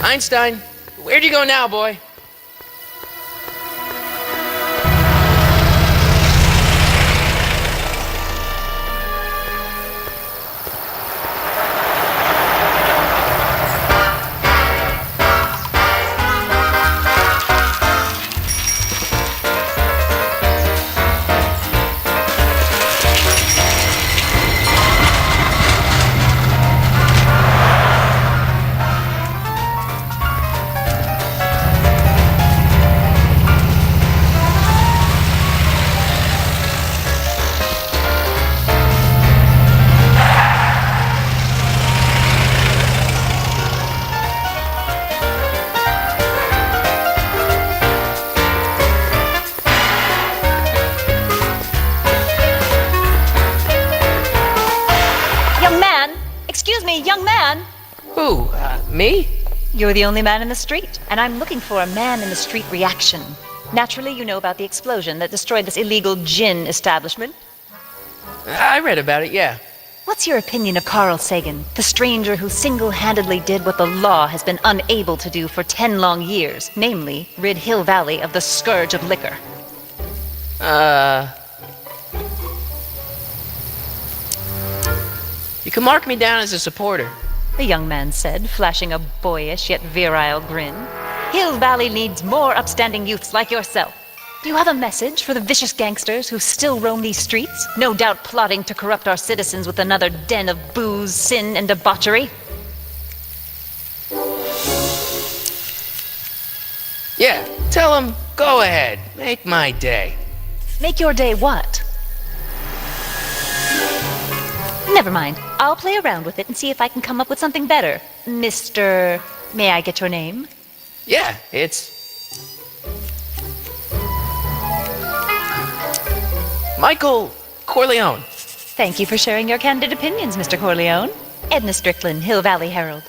Einstein, where'd you go now, boy? Excuse me, young man. Who, me? You're the only man in the street, and I'm looking for a man-in-the-street reaction. Naturally, you know about the explosion that destroyed this illegal gin establishment. I read about it, yeah. What's your opinion of Carl Sagan, the stranger who single-handedly did what the law has been unable to do for 10 long years, namely, rid Hill Valley of the scourge of liquor? You can mark me down as a supporter. The young man said, flashing a boyish yet virile grin. Hill Valley needs more upstanding youths like yourself. Do you have a message for the vicious gangsters who still roam these streets, no doubt plotting to corrupt our citizens with another den of booze, sin, and debauchery? Yeah, tell them, go ahead, make my day. Make your day what? Never mind. I'll play around with it and see if I can come up with something better. Mr. May I get your name? Yeah, it's... Michael Corleone. Thank you for sharing your candid opinions, Mr. Corleone. Edna Strickland, Hill Valley Herald.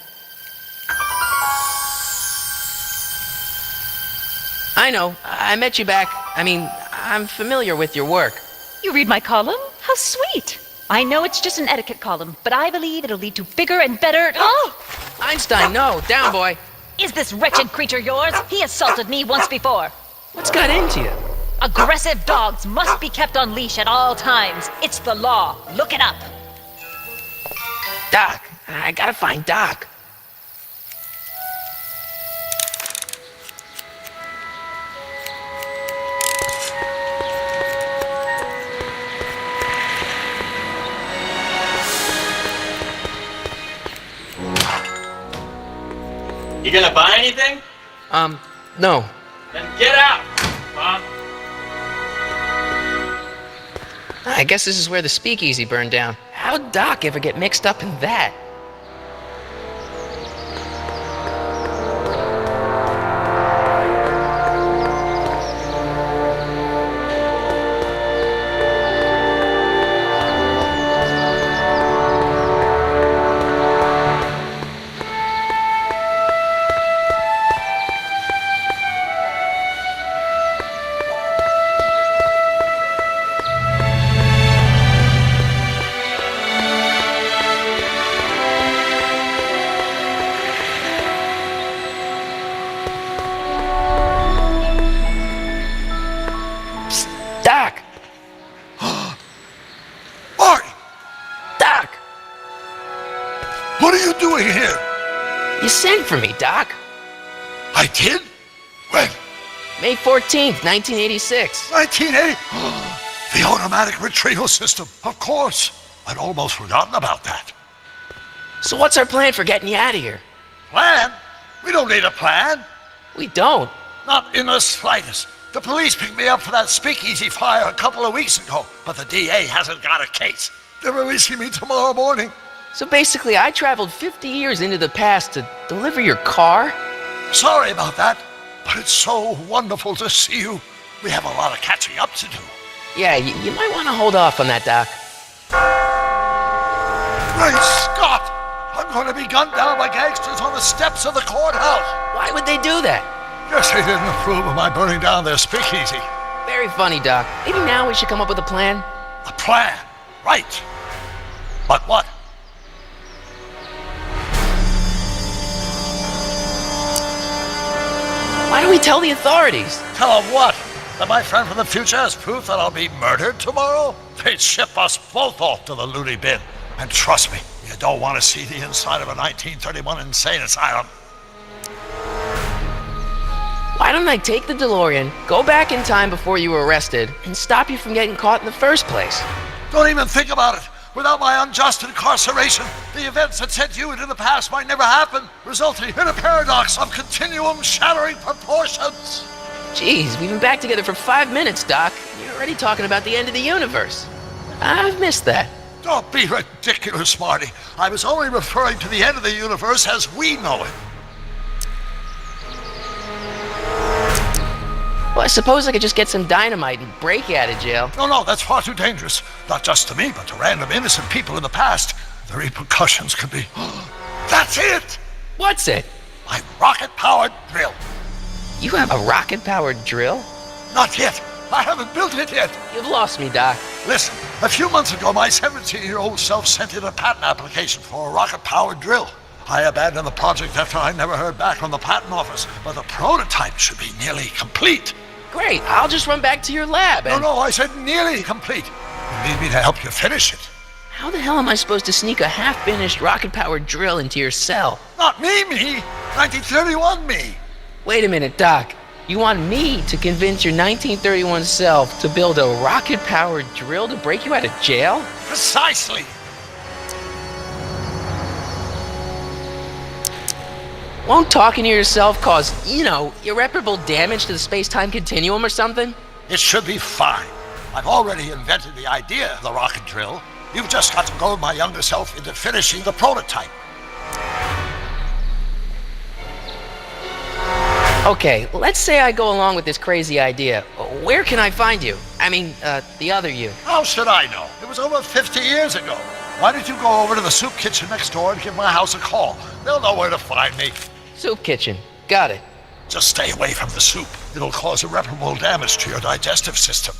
I know, I met you back. I'm familiar with your work. You read my column? How sweet! I know it's just an etiquette column, but I believe it'll lead to bigger and better... Oh! Einstein, no, down, boy. Is this wretched creature yours? He assaulted me once before. What's got into you? Aggressive dogs must be kept on leash at all times. It's the law. Look it up. Doc, I gotta find Doc. You gonna buy anything? No. Then get out, Bob. I guess this is where the speakeasy burned down. How'd Doc ever get mixed up in that? Doc! Marty! Doc! What are you doing here? You sent for me, Doc. I did? When? May 14th, 1986. 1980? The automatic retrieval system. Of course. I'd almost forgotten about that. So what's our plan for getting you out of here? Plan? We don't need a plan. We don't. Not in the slightest. The police picked me up for that speakeasy fire a couple of weeks ago, but the DA hasn't got a case. They're releasing me tomorrow morning. So basically, I traveled 50 years into the past to deliver your car? Sorry about that, but it's so wonderful to see you. We have a lot of catching up to do. Yeah, you might want to hold off on that, Doc. Great Scott! I'm going to be gunned down by gangsters on the steps of the courthouse. Why would they do that? Guess they didn't approve of my burning down their speakeasy. Very funny, Doc. Maybe now we should come up with a plan? A plan? Right. But what? Why don't we tell the authorities? Tell them what? That my friend from the future has proof that I'll be murdered tomorrow? They'd ship us both off to the loony bin. And trust me, you don't want to see the inside of a 1931 insane asylum. Why don't I take the DeLorean, go back in time before you were arrested, and stop you from getting caught in the first place? Don't even think about it. Without my unjust incarceration, the events that sent you into the past might never happen, resulting in a paradox of continuum-shattering proportions. Jeez, we've been back together for 5 minutes, Doc. You're already talking about the end of the universe. I've missed that. Don't be ridiculous, Marty. I was only referring to the end of the universe as we know it. Well, I suppose I could just get some dynamite and break you out of jail. No, that's far too dangerous. Not just to me, but to random innocent people in the past. The repercussions could be... That's it! What's it? My rocket-powered drill. You have a rocket-powered drill? Not yet. I haven't built it yet. You've lost me, Doc. Listen, a few months ago, my 17-year-old self sent in a patent application for a rocket-powered drill. I abandoned the project after I never heard back from the patent office, but the prototype should be nearly complete. Great, I'll just run back to your lab and... No, I said nearly complete. You need me to help you finish it. How the hell am I supposed to sneak a half-finished rocket-powered drill into your cell? Not me. 1931 me. Wait a minute, Doc. You want me to convince your 1931 self to build a rocket-powered drill to break you out of jail? Precisely. Won't talking to yourself cause, irreparable damage to the space-time continuum or something? It should be fine. I've already invented the idea of the rocket drill. You've just got to goad my younger self into finishing the prototype. Okay, let's say I go along with this crazy idea. Where can I find you? I mean, the other you. How should I know? It was over 50 years ago. Why don't you go over to the soup kitchen next door and give my house a call? They'll know where to find me. Soup kitchen. Got it. Just stay away from the soup. It'll cause irreparable damage to your digestive system.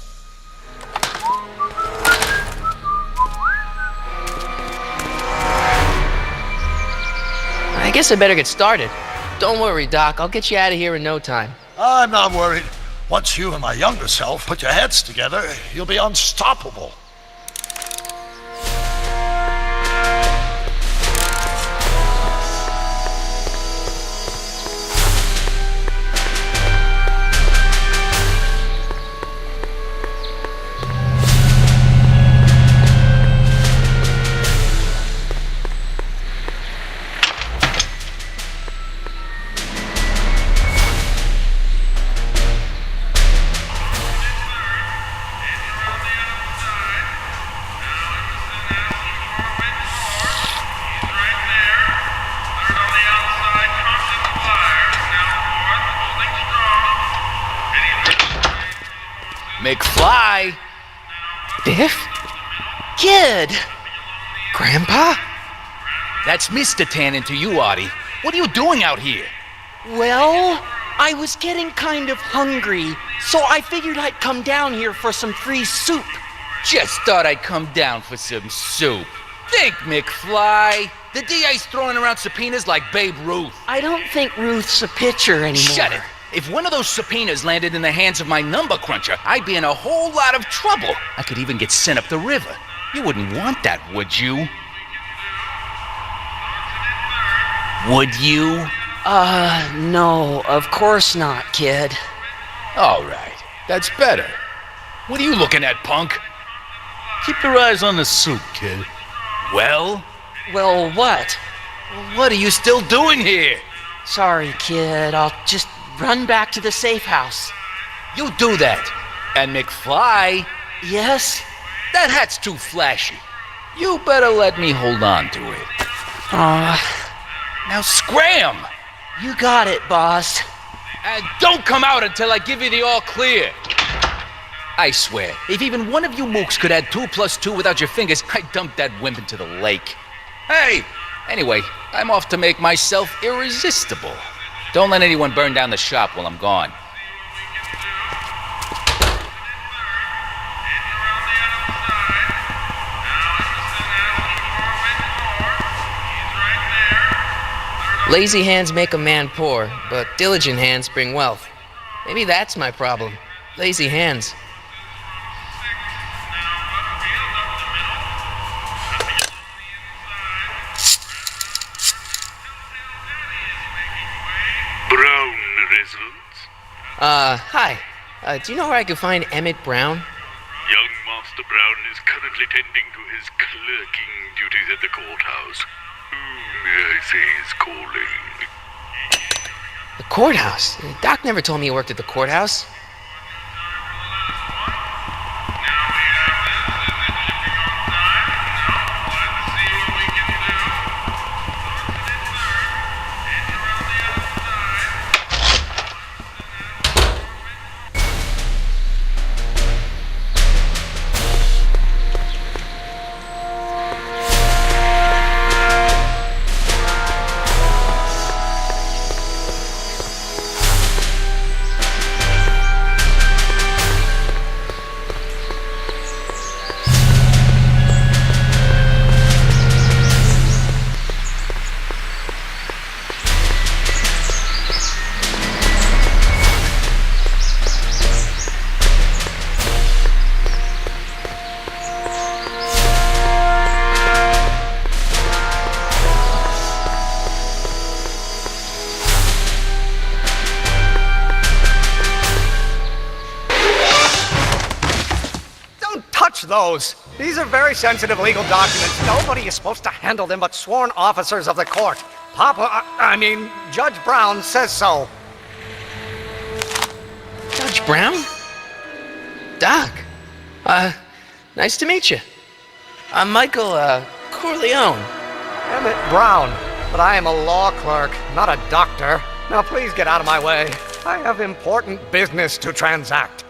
I guess I better get started. Don't worry, Doc. I'll get you out of here in no time. I'm not worried. Once you and my younger self put your heads together, you'll be unstoppable. McFly! Biff? Kid! Grandpa? That's Mr. Tannen to you, Artie. What are you doing out here? Well, I was getting kind of hungry, so I figured I'd come down here for some free soup. Just thought I'd come down for some soup. Think, McFly. The DA's throwing around subpoenas like Babe Ruth. I don't think Ruth's a pitcher anymore. Shut it. If one of those subpoenas landed in the hands of my number cruncher, I'd be in a whole lot of trouble. I could even get sent up the river. You wouldn't want that, would you? Would you? No, of course not, kid. All right. That's better. What are you looking at, punk? Keep your eyes on the soup, kid. Well, Well, what? what are you still doing here? Sorry, kid. I'll just run back to the safe house. You do that. And McFly, Yes? that hat's too flashy. You better let me hold on to it. Now scram! You got it, boss. And don't come out until I give you the all clear. I swear, if even one of you mooks could add 2 plus 2 without your fingers, I'd dump that wimp into the lake. Hey! Anyway, I'm off to make myself irresistible. Don't let anyone burn down the shop while I'm gone. Lazy hands make a man poor, but diligent hands bring wealth. Maybe that's my problem. Lazy hands. Brown results. Hi. Do you know where I could find Emmett Brown? Young Master Brown is currently tending to his clerking duties at the courthouse. Who may I say is calling? The courthouse? Doc never told me he worked at the courthouse. Those. These are very sensitive legal documents. Nobody is supposed to handle them but sworn officers of the court. Judge Brown says so. Judge Brown? Doc. Nice to meet you. I'm Michael, Corleone. Emmett Brown. But I am a law clerk, not a doctor. Now please get out of my way. I have important business to transact.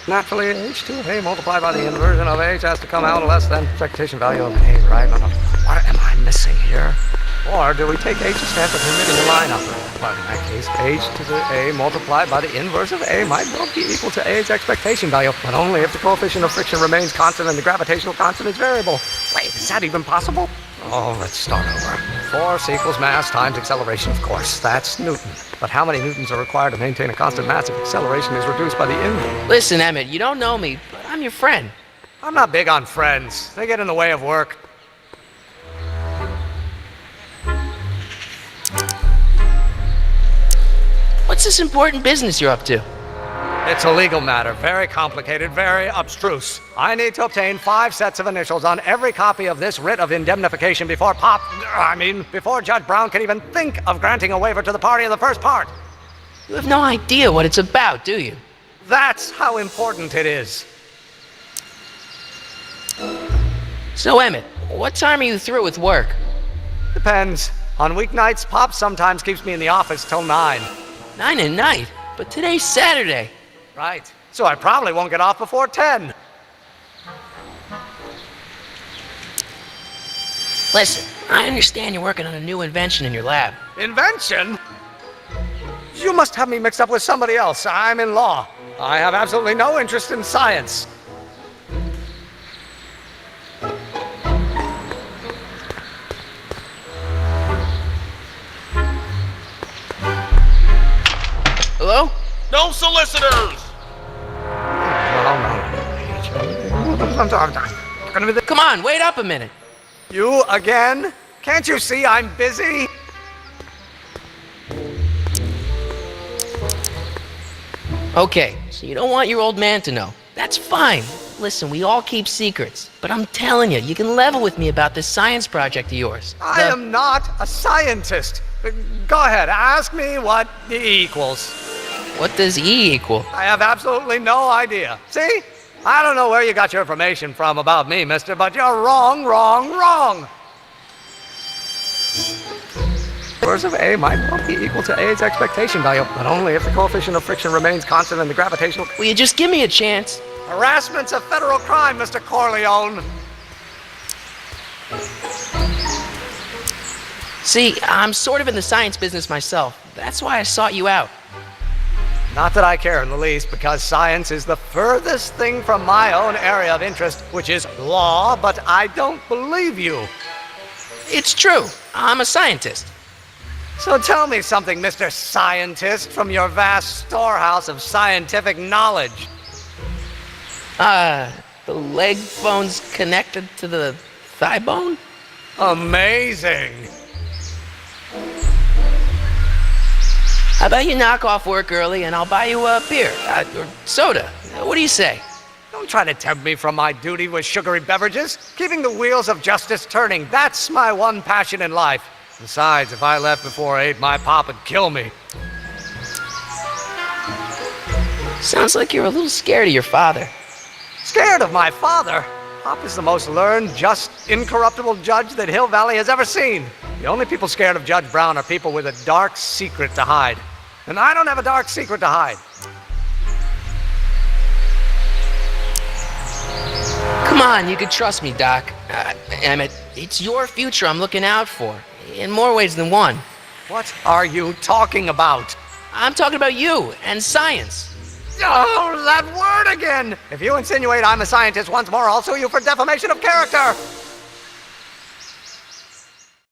Naturally, H2A multiplied by the inversion of H has to come out less than expectation value of A, right? No. What am I missing here? Or do we take H to stand for permitting the line operator? But in that case, H to the A multiplied by the inverse of A might well be equal to A's expectation value, but only if the coefficient of friction remains constant and the gravitational constant is variable. Wait, is that even possible? Oh, let's start over. Force equals mass times acceleration, of course. That's Newton. But how many newtons are required to maintain a constant mass if acceleration is reduced by the inverse? Listen, Emmett, you don't know me, but I'm your friend. I'm not big on friends. They get in the way of work. What's this important business you're up to? It's a legal matter, very complicated, very abstruse. I need to obtain 5 sets of initials on every copy of this writ of indemnification before Judge Brown can even think of granting a waiver to the party in the first part. You have no idea what it's about, do you? That's how important it is. So, Emmett, what time are you through with work? Depends. On weeknights, Pop sometimes keeps me in the office till 9. 9 at night? But today's Saturday. Right. So I probably won't get off before 10. Listen, I understand you're working on a new invention in your lab. Invention? You must have me mixed up with somebody else. I'm in law. I have absolutely no interest in science. Hello? No solicitors! Come on, wait up a minute. You again? Can't you see I'm busy? Okay, so you don't want your old man to know. That's fine. Listen, we all keep secrets. But I'm telling you, you can level with me about this science project of yours. I am not a scientist. Go ahead, ask me what E equals. What does E equal? I have absolutely no idea. See? I don't know where you got your information from about me, mister, but you're wrong. Inverse of A might well be equal to A's expectation value, but only if the coefficient of friction remains constant and the gravitational... Will you just give me a chance? Harassment's a federal crime, Mr. Corleone. See, I'm sort of in the science business myself. That's why I sought you out. Not that I care in the least, because science is the furthest thing from my own area of interest, which is law, but I don't believe you. It's true. I'm a scientist. So tell me something, Mr. Scientist, from your vast storehouse of scientific knowledge. The leg bone's connected to the thigh bone? Amazing. How about you knock off work early and I'll buy you a beer or soda? What do you say? Don't try to tempt me from my duty with sugary beverages. Keeping the wheels of justice turning, that's my one passion in life. Besides, if I left before 8, my pop would kill me. Sounds like you're a little scared of your father. Scared of my father? Pop is the most learned, just, incorruptible judge that Hill Valley has ever seen. The only people scared of Judge Brown are people with a dark secret to hide. And I don't have a dark secret to hide. Come on, you can trust me, Doc. Emmett, it's your future I'm looking out for. In more ways than one. What are you talking about? I'm talking about you and science. Oh, that word again! If you insinuate I'm a scientist once more, I'll sue you for defamation of character!